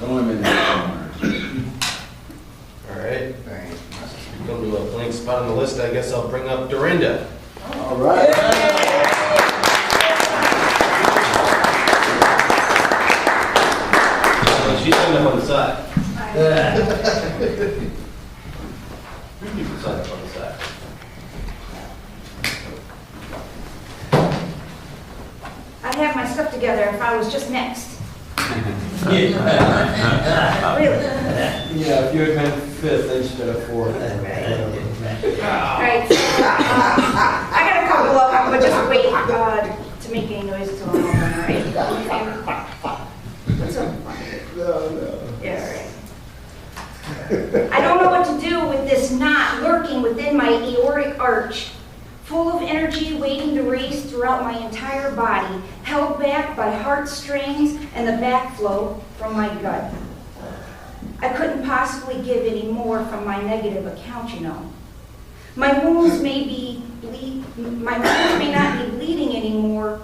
Throw him in there somewhere. All right. We come to a blank spot on the list. I guess I'll bring up Dorenda. All right. She's going up on the side. You can sign up on the side. I'd have my stuff together if I was just next. Really? Yeah, if you had been fifth instead of fourth. Right. I got a couple of them, but just wait to make any noise until I'm all done, right? So, yeah, all right. I don't know what to do with this knot lurking within my aortic arch, full of energy waiting to race throughout my entire body, held back by heartstrings and the backflow from my gut. I couldn't possibly give any more from my negative account, you know. My wounds may not be bleeding anymore,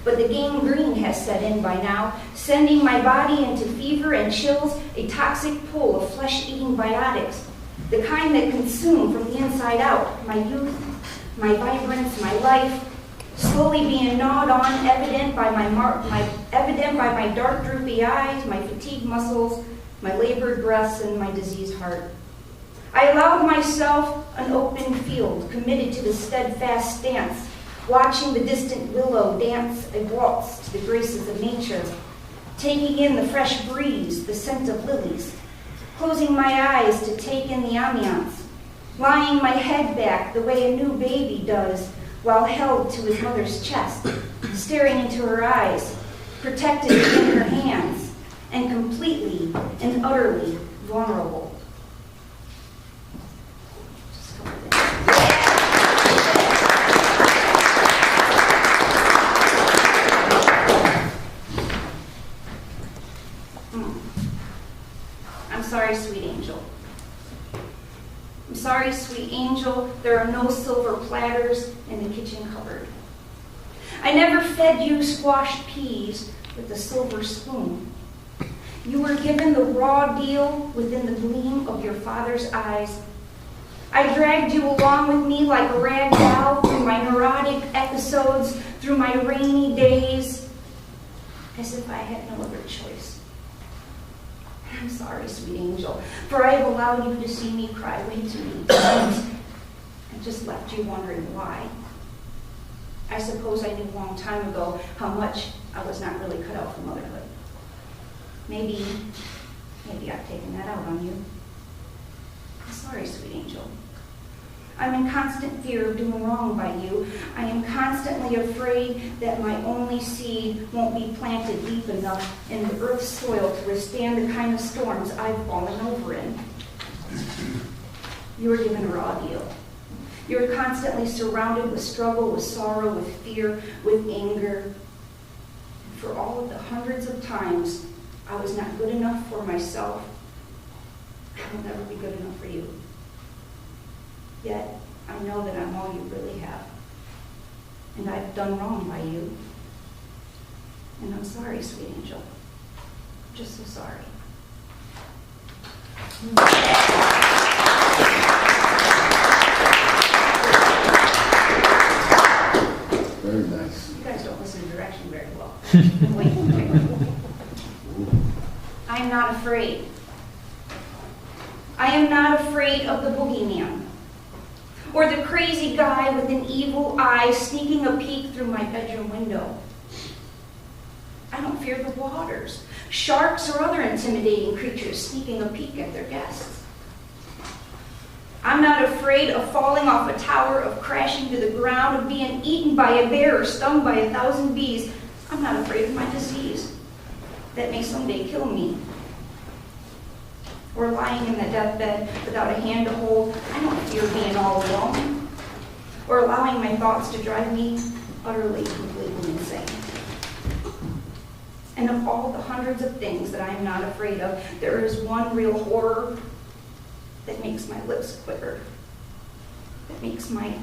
but the gangrene has set in by now, sending my body into fever and chills, a toxic pull of flesh-eating biotics, the kind that consume from the inside out my youth, my vibrance, my life, slowly being gnawed on, evident by my dark, droopy eyes, my fatigued muscles, my labored breaths, and my diseased heart. I allowed myself an open field, committed to the steadfast stance, watching the distant willow dance a waltz to the graces of nature, taking in the fresh breeze, the scent of lilies, closing my eyes to take in the ambiance, lying my head back the way a new baby does while held to his mother's chest, staring into her eyes, protected in her hands, and completely and utterly vulnerable. I'm sorry, sweet angel. I'm sorry, sweet angel, there are no silver platters in the kitchen cupboard. I never fed you squashed peas with a silver spoon. You were given the raw deal within the gleam of your father's eyes. I dragged you along with me like a rag doll through my neurotic episodes, through my rainy days, as if I had no other choice. I'm sorry, sweet angel, for I have allowed you to see me cry way too many times and just left you wondering why. I suppose I knew a long time ago how much I was not really cut out for motherhood. Maybe I've taken that out on you. I'm sorry, sweet angel. I'm in constant fear of doing wrong by you. I am constantly afraid that my only seed won't be planted deep enough in the earth's soil to withstand the kind of storms I've fallen over in. You were given a raw deal. You were constantly surrounded with struggle, with sorrow, with fear, with anger. And for all of the hundreds of times I was not good enough for myself, I will never be good enough for you. Yet, I know that I'm all you really have. And I've done wrong by you. And I'm sorry, sweet angel. I'm just so sorry. Very nice. You guys don't listen to direction very well. Wait. I am not afraid. I am not afraid of the boogeyman, or the crazy guy with an evil eye sneaking a peek through my bedroom window. I don't fear the waters, sharks or other intimidating creatures sneaking a peek at their guests. I'm not afraid of falling off a tower, of crashing to the ground, of being eaten by a bear or stung by 1,000 bees. I'm not afraid of my disease that may someday kill me. Or lying in the deathbed without a hand to hold. I don't fear being all alone. Or allowing my thoughts to drive me utterly, completely insane. And of all the hundreds of things that I am not afraid of, there is one real horror that makes my lips quiver, that makes my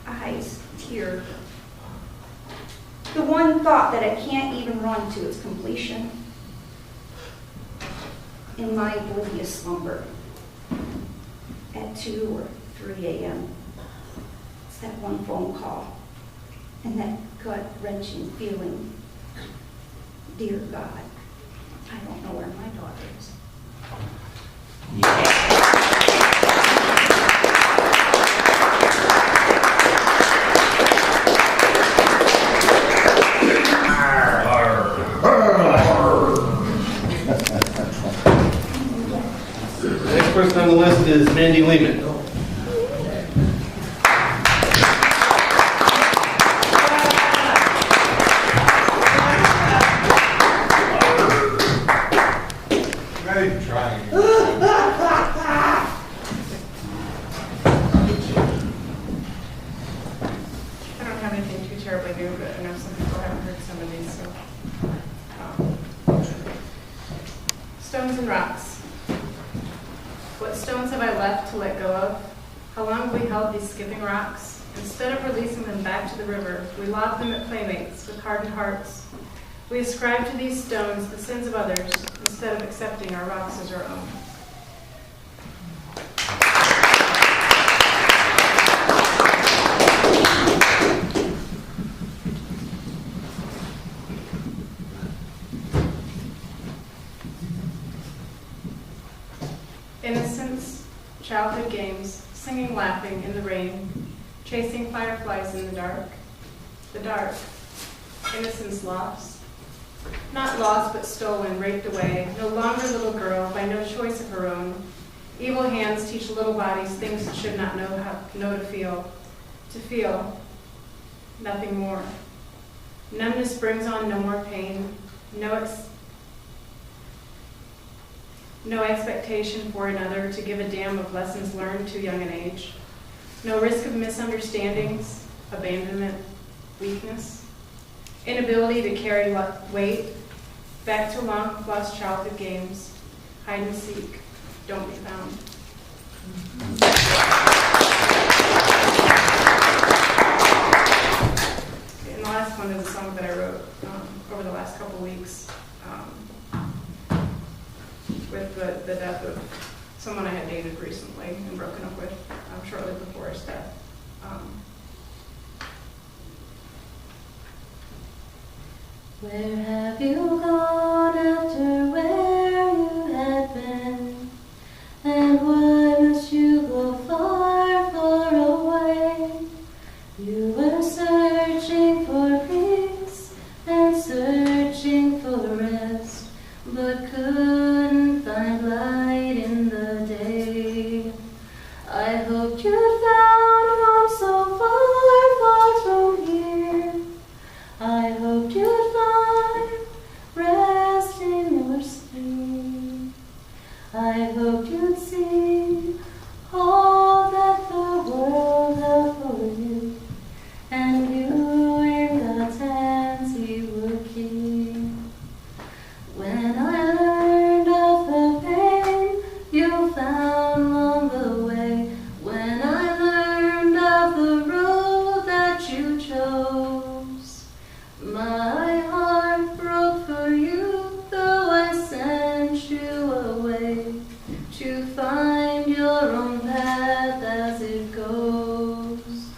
eyes tear. The one thought that I can't even run to its completion. in my oblivious slumber at 2 or 3 a.m. It's that one phone call and that gut-wrenching feeling. Dear God, I don't know where my daughter is. The next person on the list is Mandy Lehman. Stones and rocks. What stones have I left to let go of? How long have we held these skipping rocks? Instead of releasing them back to the river, we lob them at playmates with hardened hearts. We ascribe to these stones the sins of others instead of accepting our rocks as our own. Innocence, childhood games, singing, laughing in the rain, chasing fireflies in the dark. The dark, innocence lost. Not lost, but stolen, raped away, no longer little girl, by no choice of her own. Evil hands teach little bodies things it should not know to feel. To feel, nothing more. Numbness brings on no more pain, no expectation for another to give a damn of lessons learned too young an age. No risk of misunderstandings, abandonment, weakness. Inability to carry weight. Back to long lost childhood games. Hide and seek. Don't be found. And the last one is a song that I wrote over the last couple weeks. With the death of someone I had dated recently and broken up with shortly before his death. Where have you gone after where you had been? And why must you go far, far away? You were searching for peace and searching for rest, but couldn't find light in the day. I hoped you'd found home so far, far from here. I hoped you'd find rest in your sleep. I hoped you'd see all that the world held for you, and you in God's hands He would keep. When I learned of the pain you found along the way, when I learned of the road that you chose, my heart broke for you, though I sent you away to find your own path as it goes.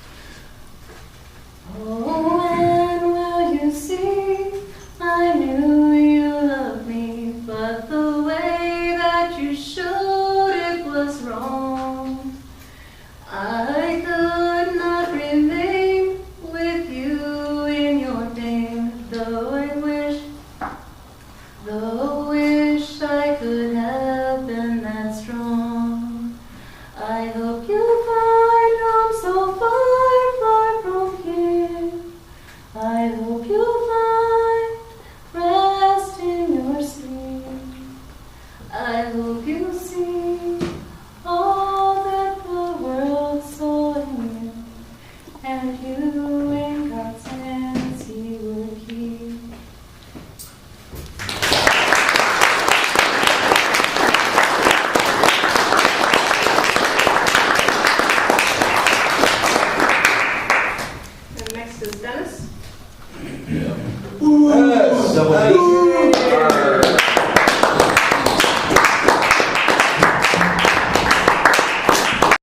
Oh, when will you see? I knew you loved me, but the way that you showed it was wrong. I could not remain with you in your name, though I wish, though